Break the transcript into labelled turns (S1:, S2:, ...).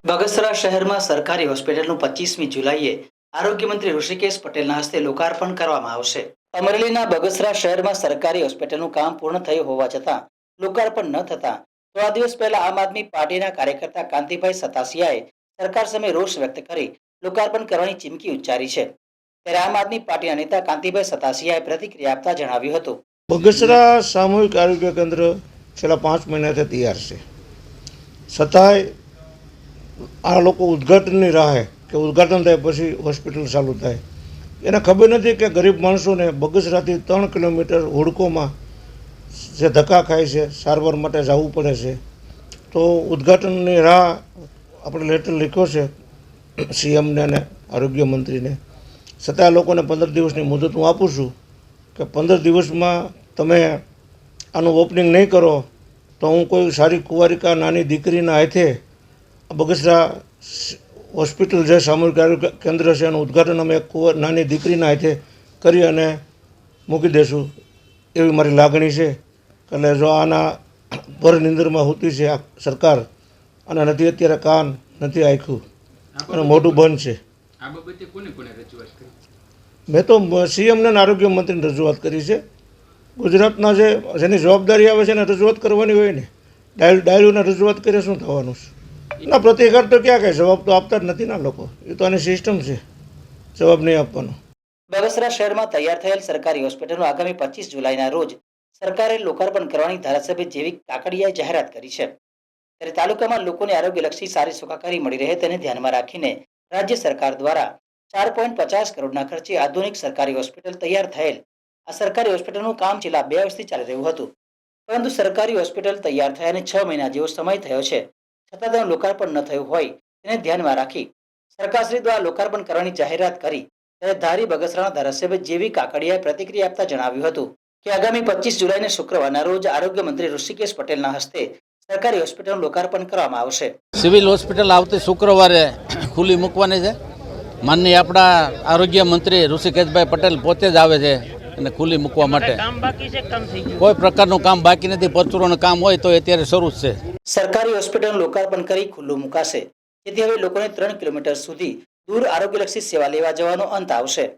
S1: બગસરા શહેરમાં સરકારી હોસ્પિટલનું 25મી જુલાઈએ આરોગ્ય મંત્રી ઋષિકેશ પટેલના હસ્તે લોકાર્પણ કરવામાં આવશે। અમરેલીના બગસરા શહેરમાં સરકારી હોસ્પિટલનું કામ પૂર્ણ થયું હોવા છતાં લોકાર્પણ ન થતા થોડા દિવસ પહેલા આમ આદમી પાર્ટીના કાર્યકર્તા કાંતિભાઈ સતાસિયાએ સરકાર સામે રોષ વ્યક્ત કરી લોકાર્પણ કરવાની ચીમકી ઉચ્ચારી છે। ત્યારે આમ આદમી પાર્ટીના નેતા કાંતિભાઈ સતાસિયાએ પ્રતિક્રિયા આપતા જણાવ્યું હતું,
S2: બગસરા સામૂહિક આરોગ્ય કેન્દ્ર છેલ્લા 5 મહિનાથી તૈયાર છે, છતાંય આ લોકો ઉદ્ઘાટનની રાહે કે ઉદ્ઘાટન થાય પછી હોસ્પિટલ ચાલુ થાય એને ખબર નથી કે ગરીબ માણસોને બગસરાથી 3 કિલોમીટર હુડકોમાં જે ધક્કા ખાય છે, સારવાર માટે જવું પડે છે। તો ઉદ્ઘાટનની રાહ આપણે લેટર લખ્યો છે સીએમને અને આરોગ્ય મંત્રીને, છતાં લોકોને 15 દિવસની મુદત હું આપું છું કે 15 દિવસમાં તમે આનું ઓપનિંગ નહીં કરો તો હું કોઈ સારી કુંવારિકા નાની દીકરીના હાથે બગસરા હોસ્પિટલ જે સામૂહિક આરોગ્ય કેન્દ્ર છે એનું ઉદ્ઘાટન અમે એક નાની દીકરીના હાથે કરી અને મૂકી દઈશું એવી મારી લાગણી છે। એટલે જો આના ભર નિંદરમાં હોતી છે આ સરકાર અને નથી અત્યારે કાન નથી આંખ્યું અને મોઢું બંધ છે। મેં તો સીએમને અને આરોગ્ય મંત્રીને રજૂઆત કરી છે। ગુજરાતના જેની જવાબદારી આવે છે એને રજૂઆત કરવાની હોય ને, ડાયલોને રજૂઆત કરે શું થવાનું છે? ના પ્રતિકાર તો ક્યાં કહે, જવાબ તો આપતા જ નથી ના લોકો, એ તો આની સિસ્ટમ છે, જવાબ નહીં આપવાનો।
S1: બગસરા શહેરમાં તૈયાર થયેલ સરકારી હોસ્પિટલનું આગામી 25 જુલાઈના રોજ સરકારે લોકાર્પણ કરવાની ધારાસભ્ય જેવી કાકડિયાએ જાહેરાત કરી છે। ત્યારે તાલુકામાં લોકોને આરોગ્યલક્ષી સારી સુખાકારી મળી રહે તેને ધ્યાનમાં રાખીને રાજ્ય સરકાર દ્વારા 4.50 કરોડના ખર્ચે આધુનિક સરકારી હોસ્પિટલ તૈયાર થયેલ આ સરકારી હોસ્પિટલનું કામ છેલ્લા 2 વર્ષથી ચાલી રહ્યું હતું, પરંતુ સરકારી હોસ્પિટલ તૈયાર થયાને 6 મહિના જેવો સમય થયો છે, છતાં તેનું લોકાર્પણ ન થયું હોય તેને ધ્યાનમાં રાખી સરકારશ્રી દ્વારા લોકાર્પણ કરવાની જાહેરાત કરી। ત્યારે ધારી બગસરાના ધારાસભ્ય જેવી કાકડિયાએ પ્રતિક્રિયા આપતા જણાવ્યું હતું કે આગામી 25 જુલાઈને શુક્રવારના રોજ આરોગ્ય મંત્રી ઋષિકેશ પટેલના હસ્તે સરકારી હોસ્પિટલનું લોકાર્પણ કરવામાં આવશે।
S3: સિવિલ હોસ્પિટલ આવતી શુક્રવારે ખુલ્લી મૂકવાની છે। માનનીય આપણા આરોગ્ય મંત્રી ઋષિકેશભાઈ પટેલ પોતે જ આવે છે અને ખુલ્લી મૂકવા માટે। કોઈ પ્રકારનું કામ બાકી નથી, પરચુરોનું કામ હોય તો અત્યારે શરૂ જ છે।
S1: સરકારી હોસ્પિટલનું લોકાર્પણ કરી ખુલ્લું મુકાશે, જેથી હવે લોકોને 3 કિલોમીટર સુધી દૂર આરોગ્યલક્ષી સેવા લેવા જવાનો અંત આવશે।